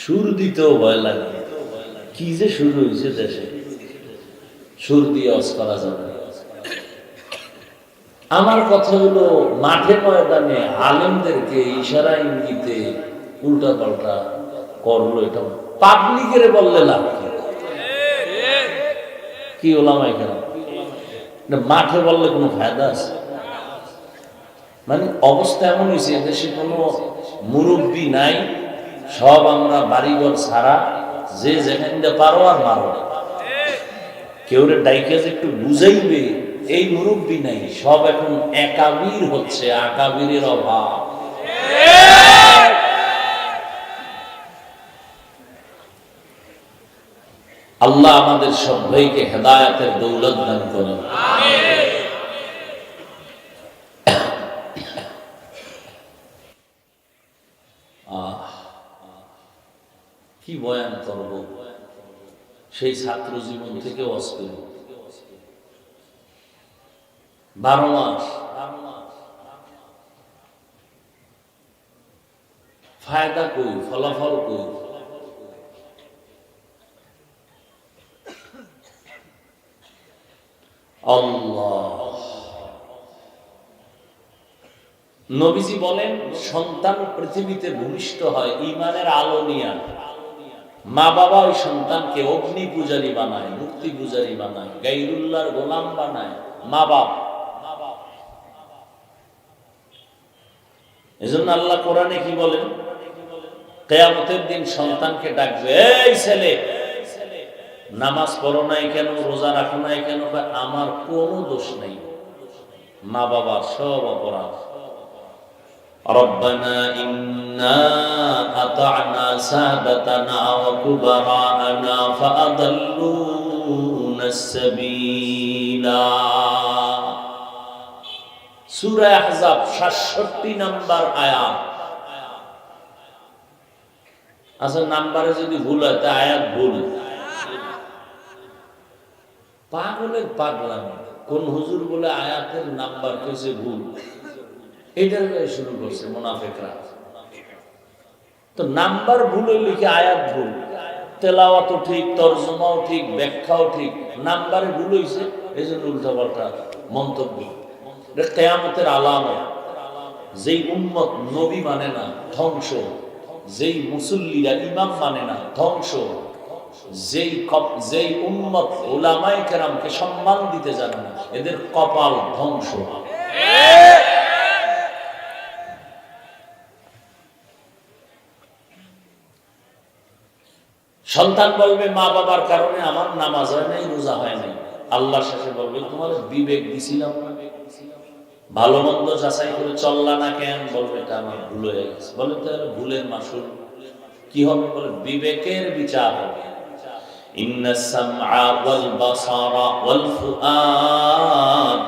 সুর দিতেও ভয় লাগে। কি যে শুরু হয়েছে দেশে, সুর দিয়ে অস করা যাবে। আমার কথা হলো, মাঠে ময়দানে আলেমদেরকে ইশারা ইঙ্গিতে উল্টা পাল্টা করলো, এটা পাবলিকের বললে লাভ কি? ওলামায়ে কেরাম মাঠে বললে কোনো ফায়দা আছে? মানে অবস্থা এমন হয়েছে, দেশে কোনো মুরব্বী নাই, সব আমরা বাড়িঘর ছাড়া, যে যেখান দিয়ে পারো আর মারো। কেউ ডাইকে যে একটু বুঝাইবে এই মুরব্বী নাই, সব এখন একাবির হচ্ছে, আকাবিরের অভাব। আল্লাহ আমাদের সবাইকে হেদায়েতের দৌলত দান করেন। কি বয়ান করব, সেই ছাত্র জীবন থেকে অস্থির 12 মাস ফায়দা কই, ফলাফল কই? আল্লাহ নবীজি বলেন, সন্তান পৃথিবীতে ভূমিষ্ঠ হয় ঈমানের আলো নিয়ে। মা বাবা ওই সন্তানকে অগ্নি পূজারী বানায়, মূর্তি পূজারী বানায়, গায়রুল্লাহর গোলাম বানায় মা বাপ। এজন্য আল্লাহ কোরআনে কি বলেন? কিয়ামতের দিন সন্তানকে ডাকবে, এই ছেলে, নামাজ পড়ো নাই কেন, রোজা রাখো নাই কেন? আমার কোনো দোষ নেই, মা বাবার সব অপরাধ। রব্বানা ইন্না আতা'না সাদাতানা ওয়া কুবারানা ফাআদাল্লুনাস সাবিলা। সূরা আহজাব ৬৭ নম্বর আয়াত। আচ্ছা, নাম্বারে যদি ভুল হয় তা আয়াত ভুল। পাগলের পাগলামি, কোন হুজুর বলে আয়াতের নাম্বার কইছে ভুল, এটা শুরু করছে মুনাফিকরা। তো নাম্বার ভুল হইলে কি আয়াত ভুল? তেলাওয়াতও ঠিক, তরজমাও ঠিক, ব্যাখ্যাও ঠিক, নাম্বারে ভুল হইছে, এই জন্য উল্টাপাল্টা মন্তব্য। এটা কিয়ামতের আলামত। যেই উম্মত নবী মানে না, ধ্বংস। যেই মুসল্লিরা ইমাম মানে না, ধ্বংস। যেই উম্মত উলামায়ে কেরামকে সম্মান দিতে জানে না, এদের কপাল ধ্বংস। সন্তান বলবে, মা বাবার কারণে আমার নামাজ হয় নাই, রোজা হয় নাই। আল্লাহ শেষে বলবে, তোমার বিবেক দিছিলাম না, ভালো মন্দ যাচাই করে চললা না কেন? বলবে, এটা আমার ভুল হয়ে গেছে। বলে, তাহলে ভুলের মাসুল কি হবে? বলে, বিবেকের বিচার হবে। ইন্নাস সামআ ওয়াল বাসারা ওয়াল ফুআদ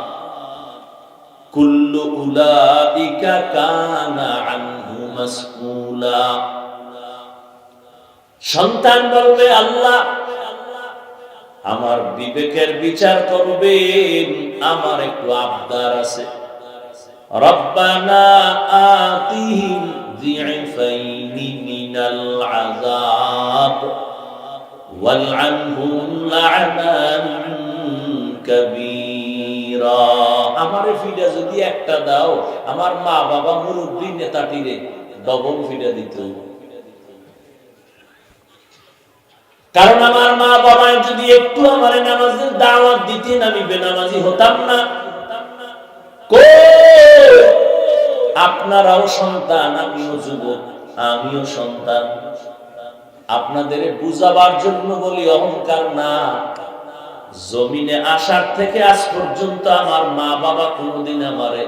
কুল্লু উলাইকা কানা আনহু মাসউলা। সন্তান বলবে, আল্লাহ আমার বিবেকের বিচার করবেন, আমার একটু আবদার আছে। রব্বানা আতিহিম যিফাইনি মিনাল আযাব ওয়ালআনহুম লা'নান কাবীরা। আমারে ফিডা যদি একটা দাও, আমার মা বাবা মুরব্বী নেতাটিরে ডবল ফিডা দিত। কারণ আমার মা বাবা যদি একটু আমার নামাজের দাওয়াত দিতেন, আমি বেনামাজি হতাম না। আপনারাও সন্তান, আমিও যুবক, আমিও সন্তান। আপনাদের বুঝাবার জন্য বলি, অহংকার না। জমিনে আসার থেকে আজ পর্যন্ত আমার মা বাবা কোনোদিন আমারে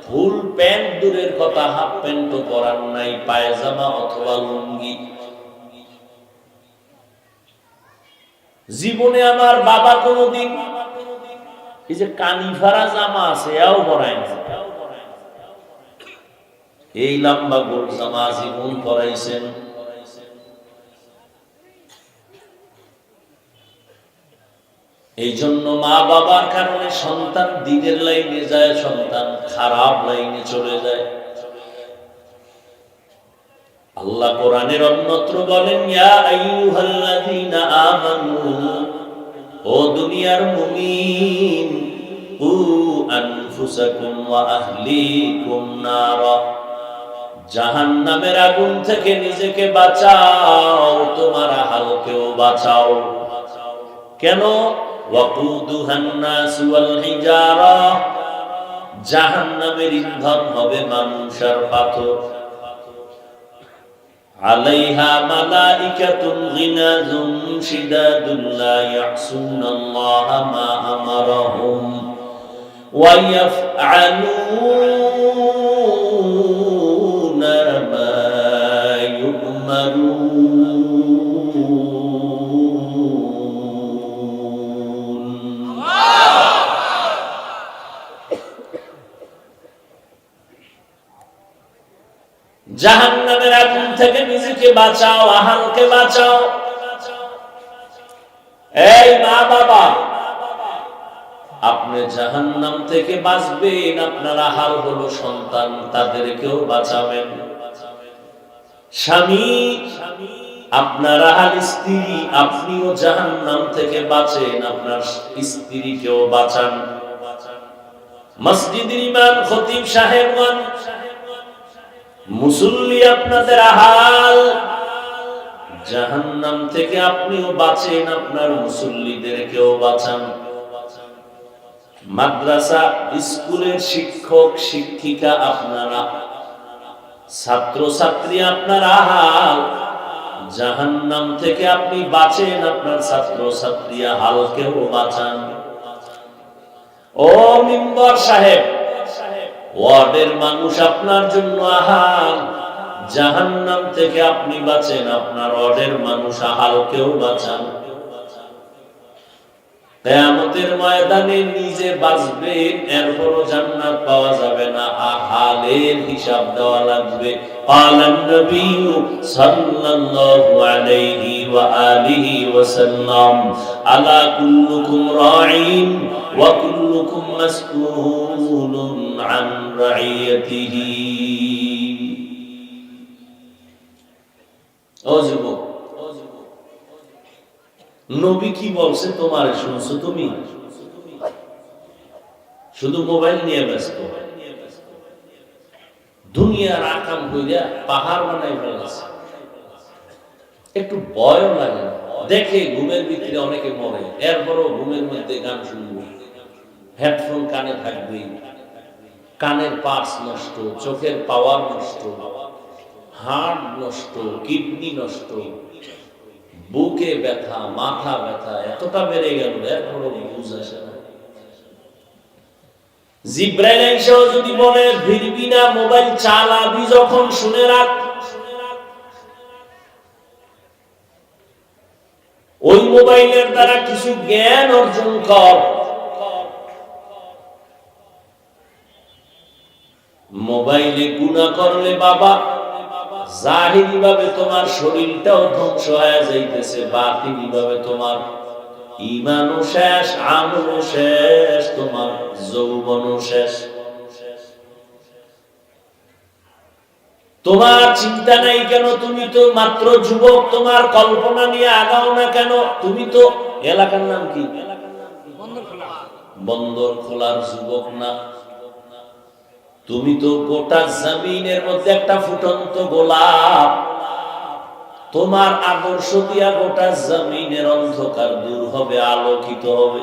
ফুল প্যান্ট দূরের কথা, হাফ প্যান্টও পরান নাই, পায়জামা অথবা লুঙ্গি। জীবনে আমার বাবা কোনোদিন এই যে কানিফারা জামা আছে এও পরায় না। এই লম্বা গোল জামা জীবন পরাইছেন। এই জন্য মা বাবার কারণে সন্তান দিনের লাইনে যায়, সন্তান খারাপ লাইনে চলে যায়। আল্লাহ কোরআনের অন্যত্র বলেন, ইয়া আইয়ুহাল্লাযীনা আমানু, ও দুনিয়ার মুমিন, কু আনফুসাকুম ওয়া আহলিকুম নারা, জাহান্নামের আগুন থেকে নিজেকে বাঁচাও, তোমার আহলকেও বাঁচাও। কেন? ওয়াকুদুহান নাস ওয়াল হিজারা, জাহান্নামের ইন্ধন হবে মানুষ আর পাথর। আলাইহা মালাইকাতুন গিনাজুন শিদাদুন লা ইয়াসুনাল্লাহা মা আমারাহুম ওয়া ইয়াফআলুনা মা ইউমারুন। জাহান্নামের আগুন থেকে নিজেকে বাঁচাও, আহালকে বাঁচাও। এই মা বাবা, আপনি জাহান্নাম থেকে বাঁচবেন, আপনার আহাল হলো সন্তান, তাদেরকেও বাঁচাবেন। স্বামী, আপনার আহাল স্ত্রী, আপনিও জাহান্নাম থেকে বাঁচেন, আপনার স্ত্রীকেও বাঁচান। মসজিদের ইমাম, খতিব সাহেবগণ, মুসল্লি, আপনাদের আহাল, জাহান্নাম থেকে আপনিও বাঁচেন, আপনার মুসল্লিদেরকেও বাঁচান। মাদ্রাসা, স্কুলের শিক্ষক শিক্ষিকা আপনারা, ছাত্র ছাত্রী আপনার আহাল, জাহান্নাম থেকে আপনি বাঁচেন, আপনার ছাত্র ছাত্রী আহালকেও বাঁচান। ও মিম্বর সাহেব, ওয়ার্ডের মানুষ আপনার জন্য আহাল, জাহান্নাম থেকে আপনি বাঁচেন, আপনার ওয়ার্ডের মানুষ আহালকেও বাঁচান। কিয়ামতের ময়দানে নিজে বাঁচবেন, এরপরও জান্নাত পাওয়া যাবে না, আহালের হিসাব দেওয়া লাগবে। ক্বালান নবী সাল্লাল্লাহু আলাইহি ওয়া আলিহি ওয়াসাল্লাম, আলা কুল্লুকুম রাঈন ওয়া কুল্লুকুম মাসউলুন আন রাইয়াতিহি। ও যুবক, নবী কি বলছে তোমার শুনছো? তুমি শুধু মোবাইল নিয়ে ব্যস্ত, দুনিয়ার আকাম কইরা পাহাড় বানাই ফেলেছে। একটু ভয়ও লাগে না? দেখে ঘুমের ভিতরে অনেকে মরে, এরপরও ঘুমের মধ্যে গান শুনবো, হেডফোন কানে থাকবে, কানের পার্টস নষ্ট, চোখের পাওয়ার নষ্ট, হার্ট নষ্ট, কিডনি নষ্ট, বুকে ব্যথা, মাথা ব্যথা এতটা বেড়ে গেল, এরপরও বুঝ আসে না। জিব্রাইল এসেও যদি বলে ভিড়বি না, মোবাইল চালাবি যখন শুনে রাখ, ওই মোবাইলের দ্বারা কিছু জ্ঞান অর্জন কর। মোবাইলে গুনাহ করলে বাবা, জাহিরি ভাবে তোমার শরীরটাও ধ্বংস হয়ে যাইতেছে, বাতিনি ভাবে তোমার ঈমানও শেষ, আমলও শেষ, তোমার যৌবনও শেষ। তোমার চিন্তা নাই কেন? তুমি তো মাত্র যুবক, তোমার কল্পনা নিয়ে আগাও না কেন? তুমি তো এলাকার নাম কি? বন্দর খোলার যুবক না, তুমি তো গোটা জমিনের মধ্যে একটা ফুটন্ত গোলাপ। তোমার আদর্শ দিয়া গোটা জমিনের অন্ধকার দূর হবে, আলোকিত হবে।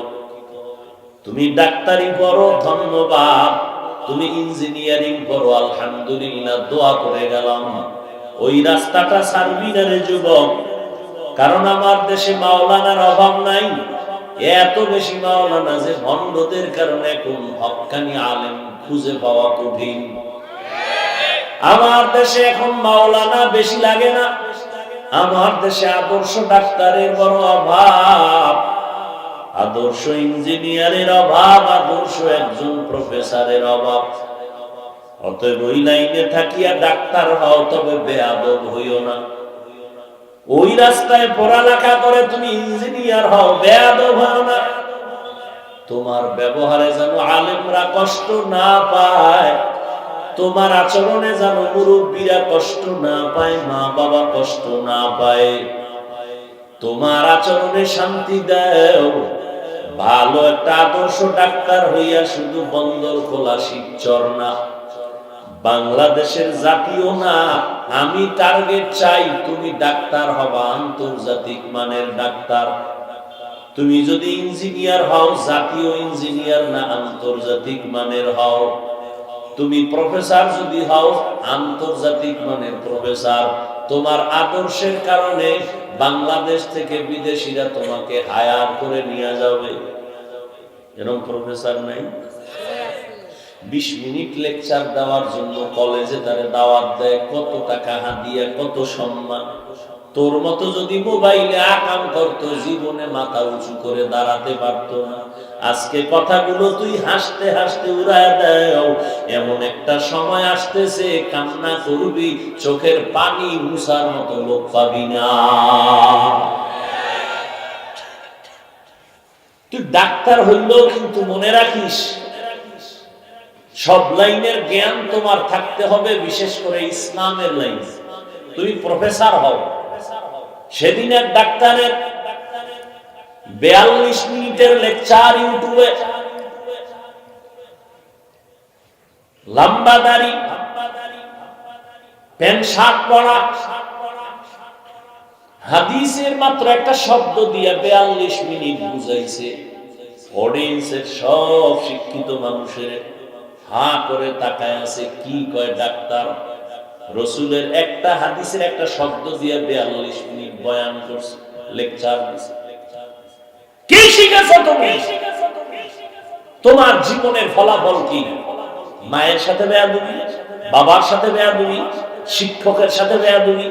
তুমি ডাক্তারি পড়ো, ধন্যবাদ। তুমি ইঞ্জিনিয়ারিং পড়ো, আলহামদুলিল্লাহ, দোয়া করে গেলাম। ওই রাস্তাটা ছাড়বি না রে যুবক, কারণ আমার দেশে মাওলানার অভাব নাই। এত বেশি মাওলানা যে ভণ্ডদের কারণে কোন হক্কানি আলেম খুঁজে পাওয়া কঠিন। আমার দেশে এখন মাওলানা বেশি লাগে না, আমার দেশে আদর্শ ডাক্তারের বড় অভাব, আদর্শ ইঞ্জিনিয়ারের অভাব, আদর্শ একজন প্রফেসরের অভাব। অতএব ওই লাইনে থাকিয়া ডাক্তার হও, তবে বেয়াদব হইও না। ওই রাস্তায় পড়ালেখা করে তুমি ইঞ্জিনিয়ার হও, বেয়াদব হও না। তোমার ব্যবহারে যেন আলেমরা কষ্ট না পায়, তোমার আচরণে যেন মুরব্বীরা কষ্ট না পায়, মা বাবা কষ্ট না পায়। তোমার আচরণে শান্তি দাও। ভালো একটা আদর্শ ডাক্তার হইয়া শুধু বন্দর খোলা শিবচর না, বাংলাদেশের জাতীয় না, আমি টার্গেট চাই তুমি ডাক্তার হবা আন্তর্জাতিক মানের ডাক্তার। তুমি যদি ইঞ্জিনিয়ার হও, জাতীয় ইঞ্জিনিয়ার না আন্তর্জাতিক মানের হও। তুমি প্রফেসর যদি হও, আন্তর্জাতিক মানের প্রফেসর। তোমার আদর্শের কারণে বাংলাদেশ থেকে বিদেশিরা তোমাকে হায়ার করে নিয়ে যাবে। এরকম প্রফেসর নাই? 20 মিনিট লেকচার দেওয়ার জন্য কলেজে তারে দাওয়াত দেয়, কত টাকা হাদিয়া, কত সম্মান। তোর মতো যদি মোবাইলে আকাম করতো, জীবনে মাথা উঁচু করে দাঁড়াতে পারতো না। আজকে কথাগুলো তুই হাসতে হাসতে উড়ায় দাও। এমন একটা সময় আসতেছে, কান্না করবি, চোখের পানি মুছার মতো লোক পাবি না। তুই ডাক্তার হইলেও কিন্তু মনে রাখিস, সব লাইনের জ্ঞান তোমার থাকতে হবে, বিশেষ করে ইসলামের লাইন। তুমি প্রফেসর হও। সেদিন এক ডাক্তারের 42 মিনিটের লেকচার ইউটিউবে, লম্বা দাড়ি, প্যান্ট শার্ট পরা, হাদিসের মাত্র একটা শব্দ দিয়ে 42 মিনিট বুঝাইছে। অডিয়েন্সের সব শিক্ষিত মানুষের হা করে তাকায় আছে, কি কয় ডাক্তার? রসুলের একটা হাদিসের একটা শব্দ দিয়ে 42 মিনিট বয়ান করছে, লেকচার দিছে। কি শিখেছো তুমি? তোমার জীবনের ফলাফল কি? মায়ের সাথে বেয়াদবি, বাবার সাথে বেয়াদবি, শিক্ষকের সাথে বেয়াদবি,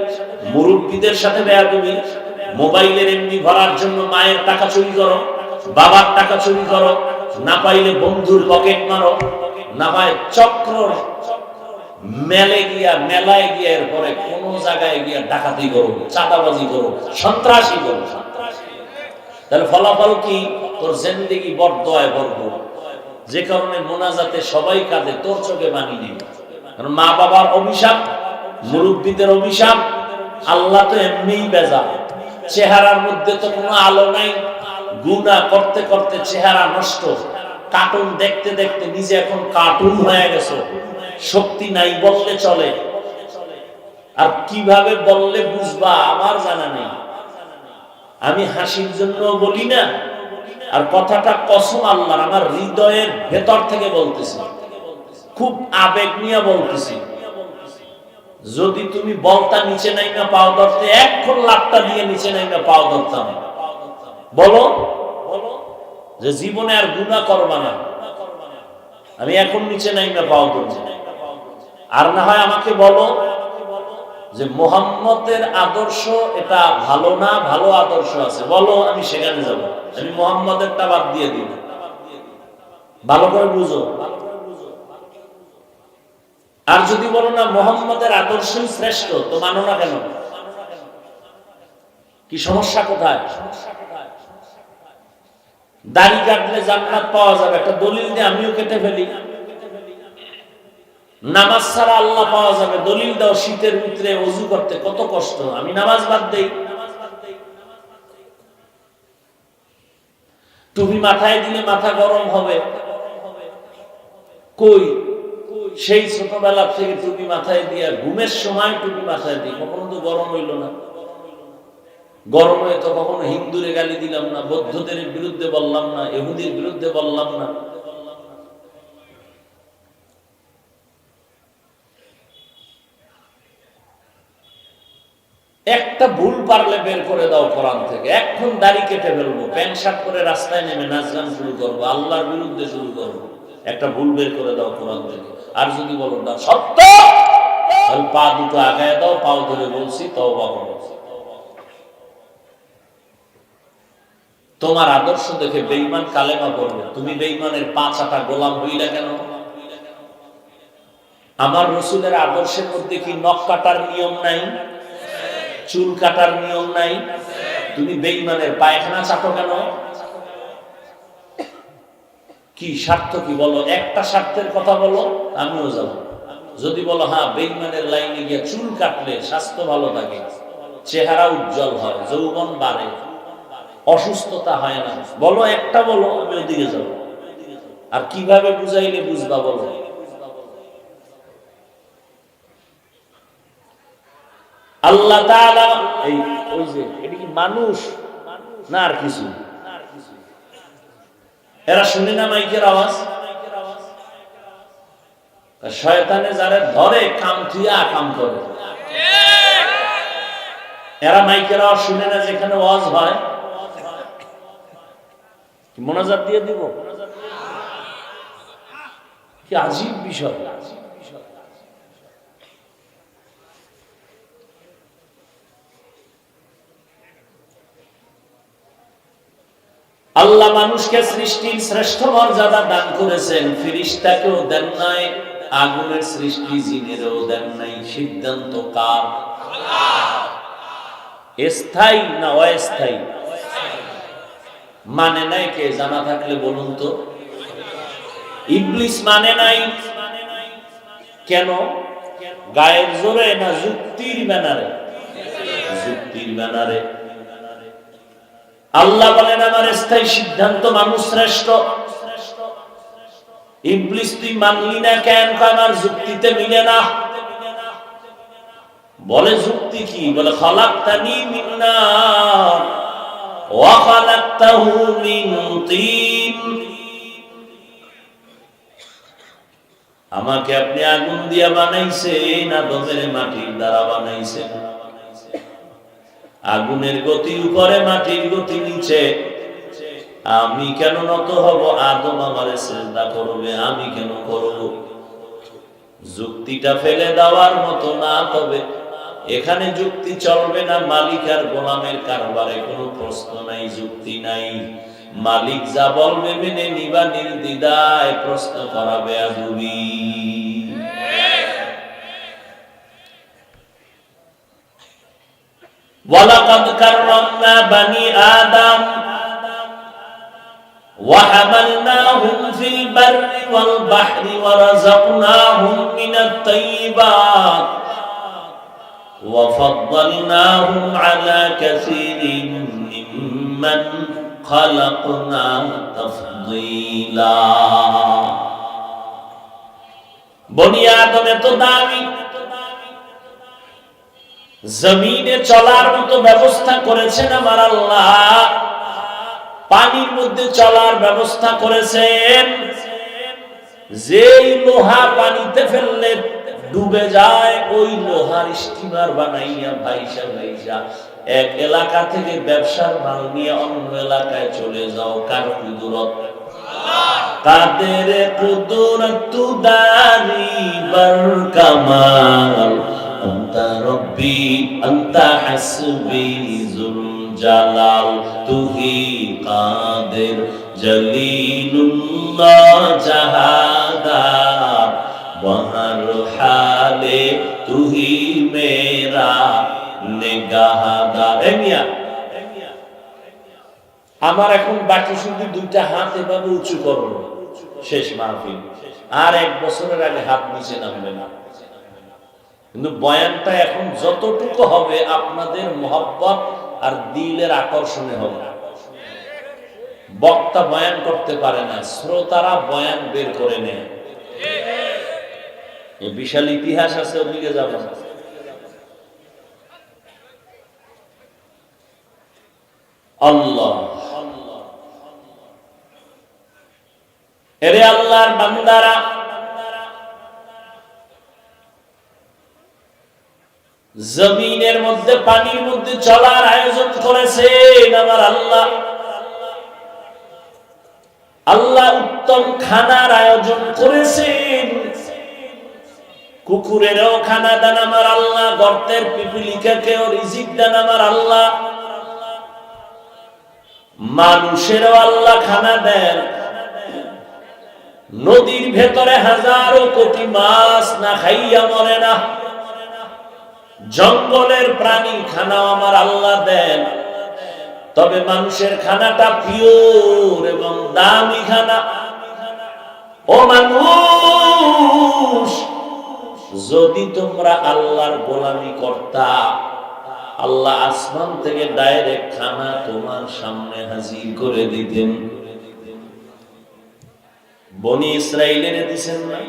মুরব্বীদের সাথে বেয়াদবি, মোবাইলের এমবি ভরার জন্য মায়ের টাকা চুরি করো, বাবার টাকা চুরি করো, না পাইলে বন্ধুর পকেট মারো, না পায় চক্র মেলায় গিয়া এরপরে কোন জায়গায় গিয়া ডাকাতি করো, চাঁদাবাজি করো, সন্ত্রাসী করো। তাহলে ফলাফল কি? তোর জিন্দেগি বরদোয়ায় ভরপুর। যে কারণে মোনাজাতে সবাই কাঁদে, তোর চোখে মানি নেই। কারণ মা বাবার অভিশাপ, মুরব্বীদের অভিশাপ, আল্লাহ তো এমনিই বেজা। চেহারার মধ্যে তো কোনো আলো নাই, গুনাহ করতে করতে চেহারা নষ্ট। কার্টুন দেখতে দেখতে নিজে এখন কার্টুন হয়ে গেছে, শক্তি নাই বললে চলে। আর কিভাবে বললে বুঝবা আমার জানা নেই। আমি হাসির জন্য বলি না, আর কথাটা কসম আল্লাহর, আমার হৃদয়ের ভেতর থেকে বলতেছি, খুব আবেগ নিয়ে বলতেছি। যদি তুমি বলতা নিচে নাই না পাও ধরতে, এখন লাটটা দিয়ে নিচে নাই না পাও ধরতাম। বলো যে জীবনে আর গুনাহ করবা না, আমি এখন নিচে নাই না পাও ধরছি। আর না হয় আমাকে বলো যে মুহাম্মদের আদর্শ এটা ভালো না, ভালো আদর্শ আছে, বলো, আমি সেখানে যাব। আমি মুহাম্মদেরটা বাদ দিয়ে দিব। ভালো করে বুঝো। আর যদি বলো না মুহাম্মদের আদর্শই শ্রেষ্ঠ, তো মানো না কেন? কি সমস্যা কোথায়? দাড়ি কাটলে জান্নাত পাওয়া যাবে, একটা দলিল দিয়ে আমিও কেটে ফেলি। নামাজ ছাড়া আল্লাহ পাওয়া যাবে, দলিল দাও। শীতের ভিতরে ওযু করতে কত কষ্ট, আমি নামাজ বাদ দেই। টুপি মাথায় দিলে মাথা গরম হবে, কই? সেই ছোটবেলা থেকে টুপি মাথায় দিয়া, ঘুমের সময় টুপি মাথায় দিই, কখনো তো গরম হইল না। গরম হয়ে তো কখনো হিন্দুরে গালি দিলাম না, বৌদ্ধদের বিরুদ্ধে বললাম না, ইহুদির বিরুদ্ধে বললাম না। একটা ভুল পারলে বের করে দাও কোরআন থেকে, এখন দাড়ি কেটে ফেলবো, প্যান্ট শার্ট করে রাস্তায় নেমে নাচ গান শুরু করবো, আল্লাহর বিরুদ্ধে শুরু করবো। একটা ভুল বের করে দাও কোরআন থেকে। আর যদি বলো না সত্য, তাহলে পা দুটো আগায় দাও, পাও ধরে বলছি তওবা করো। তোমার আদর্শ দেখে বেঈমান কালেমা পড়বে, তুমি বেঈমানের 5 আটা গোলাম হইলা কেন? আমার রাসূলের আদর্শের মধ্যে কি নখ কাটার নিয়ম নাই? চুল কাটার নিয়ম নাই? তুমি বেঈমানের পায়খানা চাটো কেন? কি স্বার্থ কি বলো? একটা স্বার্থের কথা বলো, আমিও যাব। যদি বলো হ্যাঁ বেঈমানের লাইনে গিয়ে চুল কাটলে স্বাস্থ্য ভালো থাকে, চেহারা উজ্জ্বল হয়, যৌবন বাড়ে, অসুস্থতা হয় না, বলো একটা, বলো আমি ওদিকে যাব। আর কিভাবে বুঝাইলে বুঝবা বলো? আল্লাহ তাআলা এই ওই যে এটা কি মানুষ না আর কিছু? এরা শুনে না মাইকের আওয়াজ? শয়তানে যারা ধরে কাম থুইয়া কাম করে। এরা মাইকের আওয়াজ শুনে না যেখানে ওয়াজ হয়? মোনাজাত দিয়ে দিব? কি আজীব বিষয়। আল্লাহ মানুষকে সৃষ্টির শ্রেষ্ঠ মর্যাদা দান করেছেন, ফেরেশতাকেও দেন নাই, আগুনের সৃষ্টি জিনেরও দেন নাই। সিদ্ধান্ত কার? স্থায়ী না অস্থায়ী? মানে নাই কে? জানা থাকলে বলুন তো। ইবলিস মানে নাই কেন? গায়ের জোরে না যুক্তির ব্যানারে? যুক্তির ব্যানারে। আল্লাহ বলেন আমার স্থায়ী সিদ্ধান্ত মানুষ শ্রেষ্ঠ। ইবলিস তুই মানলি না কেন? আমার যুক্তিতে মিলে না। বলে যুক্তি কি? বলে খালাকতানি মিন নার ওয়া খালাকতাহু মিন তিন। আমাকে আপনি আগুন দিয়া বানাইছেন, আদমের মাটির দ্বারা বানাইছেন। আগুনের গতি উপরে, মাটির গতি নিচে। আমি কেন নত হব? আদম আমারে সিজদা করবে, আমি কেন করব? যুক্তিটা ফেলে দেওয়ার মতো না। তবে এখানে যুক্তি চলবে না। মালিক আর গোলামের কারবারে কোনো প্রশ্ন নাই, যুক্তি নাই। মালিক যা বলবে মেনে নিবা নির্দ্বিধায়, প্রশ্ন করা বেয়াদবি। ওয়ালাকাদ কাররামনা বানি আদম ওয়া হামালনাহুম ফিল বাররি ওয়াল বাহরি ওয়া রাযাকনাহুম মিনাত তাইয়্যিবাত ওয়া ফাদ্দালনাহুম আলা কাসীরিন মিম্মান খালাকনা তাফদীলা। বনি আদম এত দামি, জমিনে চলার মতো ব্যবস্থা করেছেন আমার আল্লাহ। পানির মধ্যে চলার ব্যবস্থা করেছেন। যেই লোহা পানিতে ফেললে ডুবে যায়, ওই লোহার স্টিমার বানাইয়া ভাইসা ভাইসা এক এলাকা থেকে ব্যবসার মাল নিয়ে অন্য এলাকায় চলে যাও। কার কুদরত? কাদের কুদরত দারি বার কামাল আনতা রব্বি আনতা হাসবি জুল জালাল তুহি কাদের জলিলুল্লাহ জাহাদার বহর হালে তুহি মেরা নিগাহদার। এমিয়া আমার এখন বাকি শুধু দুইটা হাত এভাবে উঁচু করো, শেষ মাহফিল। আর এক বছরের আগে হাত নিচে নামবে না। কিন্তু বয়ানটা এখন যতটুকু হবে আপনাদের মহব্বত আর দিলের আকর্ষণে হবে। বক্তা বয়ান করতে পারে না, শ্রোতারা বয়ান বের করে নেয়। এই বিশাল ইতিহাস আছে, ওদিকে যাব না। আল্লাহ এরে আল্লাহর বান্দারা, জমিনের মধ্যে পানির মধ্যে চলার আয়োজন করেছেন আমার আল্লাহ। আল্লাহ উত্তম খানার আয়োজন করেছেন। কুকুরেরও খানা দেন আমার আল্লাহ, গর্তের পিপিলিকাকেও রিজিক দেন আমার আল্লাহ, মানুষেরও আল্লাহ খানা দেন। নদীর ভেতরে হাজারো কোটি মাছ না খাইয়া মরে না। জঙ্গলের প্রাণীর খানাও আমার আল্লাহ দেন। তবে মানুষের খানাটা পিওর এবং দামি খানা। ও মানুষ, যদি তোমরা আল্লাহর গোলামি করতা, আল্লাহ আসমান থেকে ডাইরেক্ট খানা তোমার সামনে হাজির করে দিতেন। বনি ইসরাইলের দিছেন না?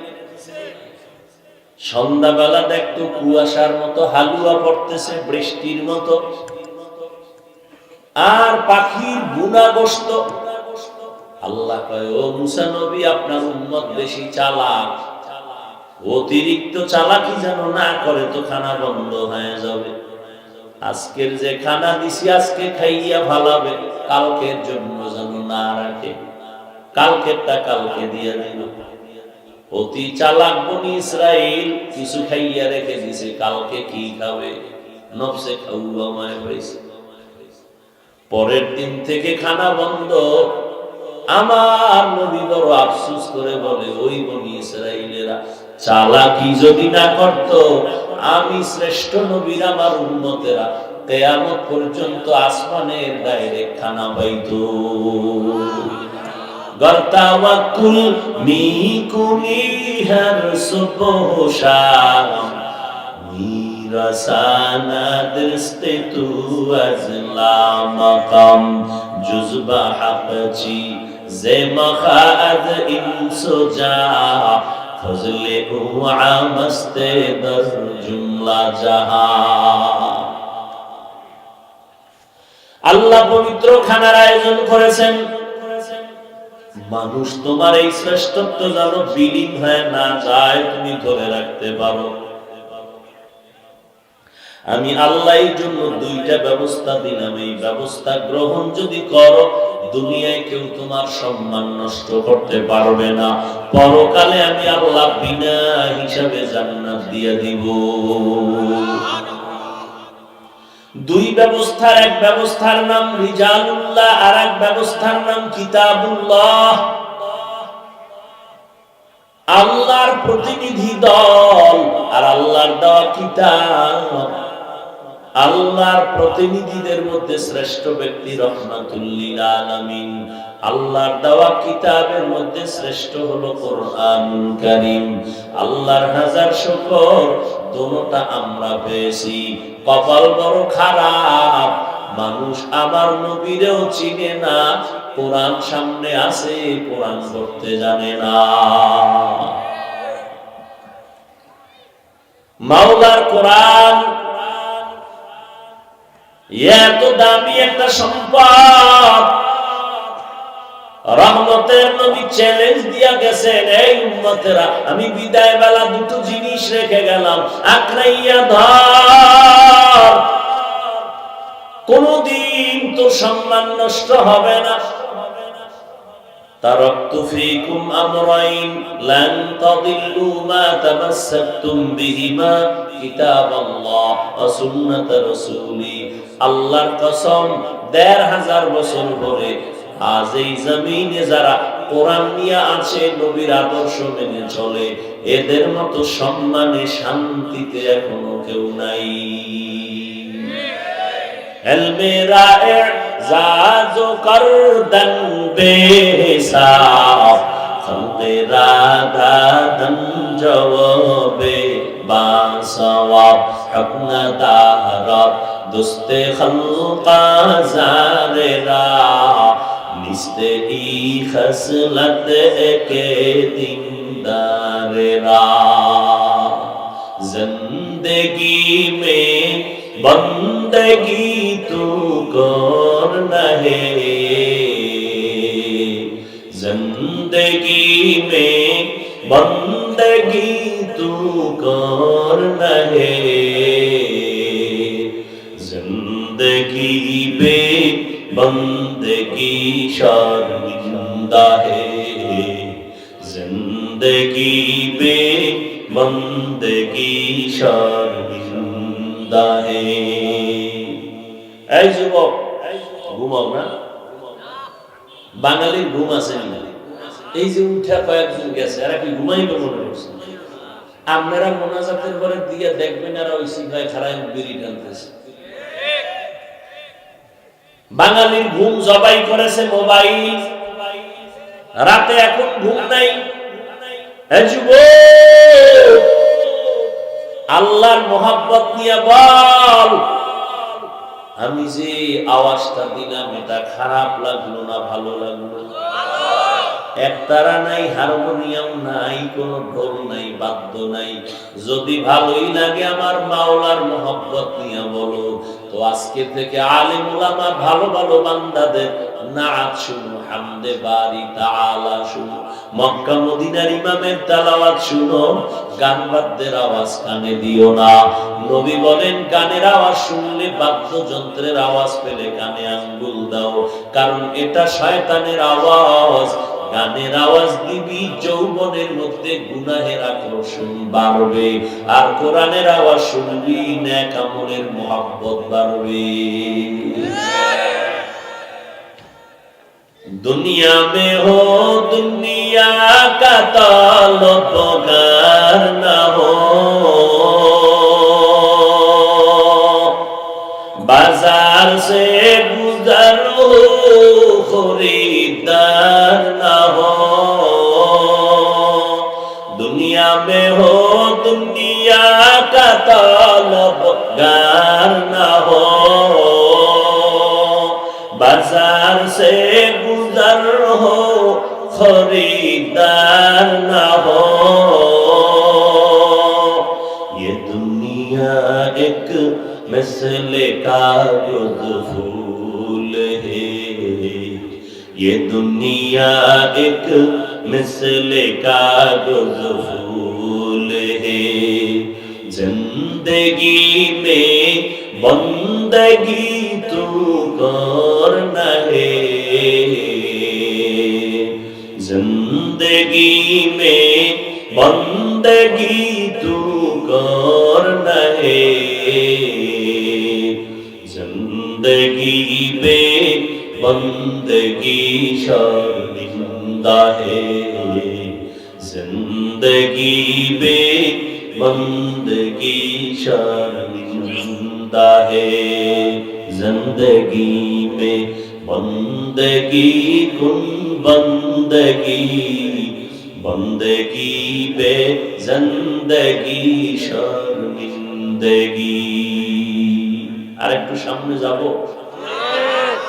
সন্ধ্যাবেলা দেখতো কুয়াশার মতো হালুয়া পড়তেছে বৃষ্টির মতো, আর পাখির বুনা বসত। আল্লাহ কয়, ও মুসা নবী, আপনার উম্মত বেশি চালাক, অতিরিক্ত চালাকি যেন না করে, তো খানা বন্ধ হয়ে যাবে। আজকের যে খানা দিছি আজকে খাইয়া ভালাবে, কালকের জন্য যেন না রাখে, কালকেরটা কালকে দিয়ে দিল। অতি চালাক বনি ইসরাইল কিছু খাইয়া রেখে দিছে, কালকে কি খাবে, নফসে খাওয়ামায় হয়েছে। পরের দিন থেকে খানা বন্ধ। আমার নবী বড় আফসোস করে বলে, ওই বনি ইসরাইলেরা চালাকি যদি না করত, আমি শ্রেষ্ঠ নবীর আমার উম্মতেরা কিয়ামত পর্যন্ত আসমানের ডাইরেক্ট খানা পাইতো। গর্তাওয়াকুল মিকুনি হর সুবহ শাম, মিরাসানা দরস্তে তু আজলা মাকাম, জুজবা হাকচি জে মখাদ ইনসুজা, ফজলে উআ মস্তে দর জুমলা জাহান। আল্লাহ পবিত্র খানার আয়োজন করেছেন। মানুষ তোমার এই শ্রেষ্ঠত্ব যেন বিলীন হয়ে না যায়, তুমি ধরে রাখতে পারো। আমি আল্লাহ এই জন্য দুইটা ব্যবস্থা দিলাম, এই ব্যবস্থা গ্রহণ যদি করো, দুনিয়ায় কেউ তোমার সম্মান নষ্ট করতে পারবে না, পরকালে আমি আল্লাহ বিনা হিসাবে জান্নাত দিয়ে দিব। দুই ব্যবস্থার, এক ব্যবস্থার নাম রিজালুল্লাহ, আর এক ব্যবস্থার নাম কিতাবুল্লাহ। আল্লাহর প্রতিনিধি দল আর আল্লাহর দেওয়া কিতাব। আল্লাহর প্রতিনিধিদের মধ্যে শ্রেষ্ঠ ব্যক্তি রাহমাতুল লিল আলামিন, আল্লাহর দেওয়া কিতাবের মধ্যে শ্রেষ্ঠ হলো কোরআনুল কারীম। আল্লাহর হাজার শুকর, দুটোটা আমরা পেয়েছি। কপাল বড় খারাপ, মানুষ আমার নবীরেও চিনে না, কোরআন সামনে আছে, কোরআন পড়তে জানে না। মাওলার কোরআন এত দামি একটা সম্পদ, রহমতের নবী চ্যালেঞ্জ দিয়া গেছেন, এই উম্মতেরা আমি বিদায় বেলা দুটো জিনিস রেখে গেলাম, আঁকড়াইয়া ধর, কোনদিন তো সম্মান নষ্ট হবে না। তারাকতু ফীকুম আমরাইন লান তাদিল্লু মা তামাসসাকতুম বিহিমা, কিতাবাল্লাহ ওয়া সুন্নাত রাসূলি। আল্লাহর কসম, ১৫০০ বছর পরে আজ এই জমিনে যারা কোরআন নিয়ে আছে, নবীর আদর্শ মেনে চলে, এদের মতো সম্মানে শান্তিতে এখনো কেউ নাই। এলমে রায়ে জাজো করদন বেহিসাব, খলকে রাদাদন জওয়াবে বাসওয়াব, হুকনা দারত দুস্তে খলকা জারেরা, নিস্তে ই খসলত কে দিনদারেরা। जिंदगी में बंदगी तू करना है, जिंदगी में बंदगी तू करना है, जिंदगी में बंदगी शर्मिंदा है, जिंदगी में बंदगी शर्मिंदा है। এই যুবক, ঘুমাও না, বাঙালির ঘুম আছে না? এই যে উঠা কয়েকজন গেছে, এরা কি ঘুমাইবে মনে করছে? আপনারা মোনাজাতের পরে দিয়ে দেখবেন এরা ওই সিগায় খারায় বিড়ি টানতেছে। বাঙালির ঘুম জবাই করেছে মোবাইল, রাতে এখন ঘুম নাই। আল্লাহর মোহাব্বত নিয়ে বল, আমি যে আওয়াজটা দিলাম এটা খারাপ লাগলো না ভালো লাগলো? একতারা নাই, হারমোনিয়াম নাই, কোনো ঢোল নাই, বাদ্য নাই। যদি ভালোই লাগে আমার মাওলার মোহাব্বত নিয়ে বলো, তো আজকে থেকে আলেম উলামা ভালো ভালো বান্দাদের নাচ শুনো, হামদে বারি তাআলা শুনো, মক্কা মদিনার ইমামের তেলাওয়াত শুনো। গান বাদ্যের আওয়াজ কানে দিও না। নবী বলেন গানের আওয়াজ শুনলে, বাদ্যযন্ত্রের আওয়াজ পেলে কানে আঙ্গুল দাও, কারণ এটা শয়তানের আওয়াজ। গানের আওয়াজ দিবি, যৌবনের মধ্যে গুনাহের আকর্ষণ বাড়বে, আর কোরআনের আওয়াজ শুনবি, নেক আমলের মহব্বত বাড়বে। दुनिया में हो दुनिया का तलबगार न हो, बाजार से गुजर हो खरीदार न हो। दुनिया में हो दुनिया का तलबगार न हो, बाजार से गुजर हो खरीदार न हो। ये दुनिया एक मसले का फूल है, ये दुनिया एक मसले का फूल है। जिंदगी में बंदगी तू करना है, जिंदगी में बंदगी तू करना है। जिंदगी में बंदगी शर्मिंदा है, जिंदगी में बंदगी शर्मिंदा है। जिंदगी में बंदगी कुन बंदगी, बंदगी बे जिंदगी शर्मिंदगी। আর একটু সামনে যাব।